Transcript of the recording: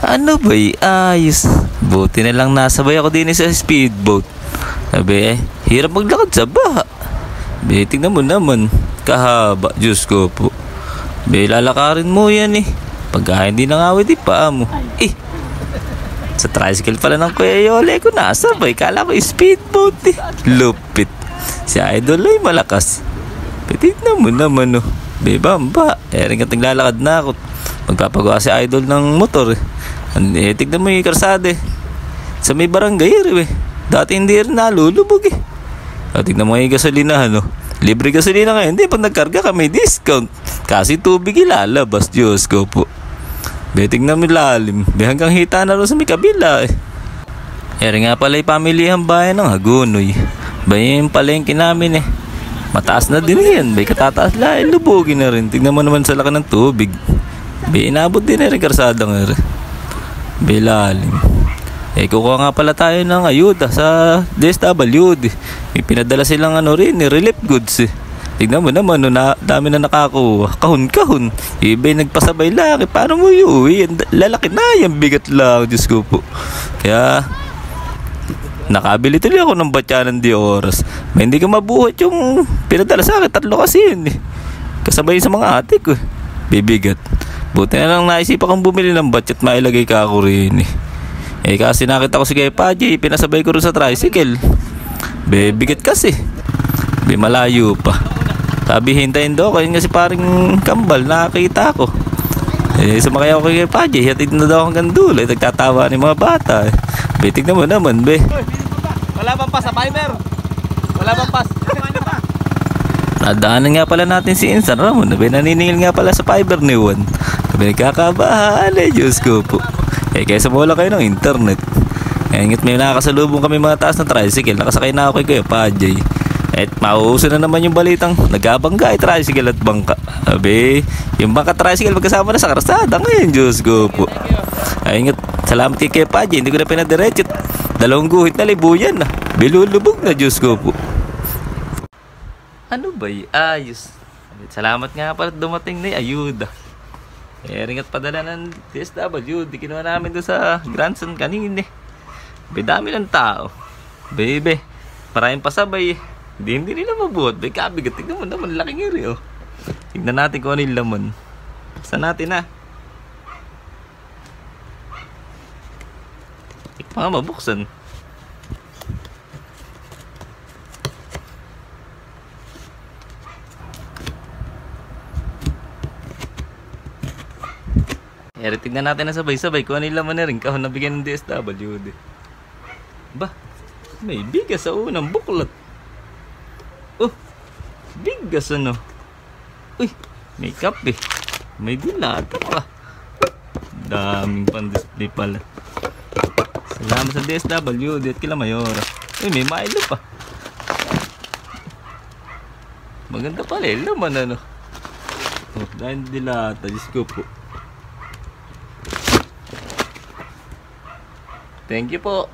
Ano ba ayos. Buti na lang nasabay ako din sa speedboat. Sabi hirap maglakad sa baha. Tingnan mo naman, kahaba, Diyos ko po. Lalakarin mo yan Pagka hindi nangawit paa mo. Sa tricycle pala ng Kuya Yole ko nasabay. Kala ko speedboat Lupit. Si Idol ay malakas. Tingnan mo naman Bamba. Rin ka tinglalakad na ako. Magpapagawa si Idol ng motor tignan mo yung karsada sa may barangay dati hindi rin nalulubog tignan mo yung gasolinahan libre gasolina ngayon pag nagkarga ka may discount kasi tubig ilalabas. Diyos ko po. Tignan mo lalim hanggang hita na rin sa may kabila rin nga pala yung pamilihang bayan ng Hagonoy yung palengke namin mataas na din yan katataas lang lubogin na rin. Tignan mo naman sa laki ng tubig inabot din rin karsada nga rin lalim. Kukuha nga pala tayo ng ayuda sa DSWD. May pinadala silang relief goods Tignan mo naman dami na nakakuha. Kahon-kahon. Iba nagpasabay lang paano mo iuwi? Lalaki na yan, bigat lang. Diyos ko po. Kaya nakabili tuloy ako ng batyanan di oras. May hindi ka mabuhat yung pinadala sa akin. 3 kasi yun kasabay sa mga ate ko bibigat. Buti na lang naisipan kong bumili ng batch at mailagay ka ako rin kasi nakita ko si Kuya Paji, pinasabay ko rin sa tricycle. Bigat kasi. Malayo pa. Sabi hintayin daw ko, yun kasi paring kambal, nakakita ko. Sumakay ako kay Kuya Paji, hatid na daw hanggang dulo. Nagtatawa ni mga bata tignan mo naman Wala bang pas sa fiber? Wala bang pas? Nadaanan nga pala natin si Insan Ramon naniningil nga pala sa fiber ni Juan. Nagkakabahan Diyos ko po. Kaysa mawala kayo ng internet. Ngayon may nakakasalubong kami mga taas ng tricycle. Nakasakay na ako kay Kuya Pajay. Mauuso na naman yung balitang nagabangga tricycle at bangka. Yung bangka tricycle magkasama na sa karsada ngayon. Diyos ko po. Salamat kay Kuya Pajay. Hindi ko na pinadiretso. 2 guhit na libuyan bilulubog na. Diyos ko po. Ano ba ayos. Salamat nga pala dumating na ayuda. Ring at padala ng DSWD kinuha namin doon sa Grandson kanina dami ng tao maraming pasabay hindi nila mabuhat kabigat. Tignan mo naman laking iri tignan natin kung ano yung laman basta natin mga mabuksan tignan natin na sabay-sabay kung ano yung laman na rin kahon na bigyan ng DSWD. May bigas sa unang buklat. Bigas may kape. May dilata pa. Daming pan-display pala. Salamat sa DSWD at kila Mayora. May Milo pa. Maganda pala laman dahil dilata. Diyos ko po. Thank you po.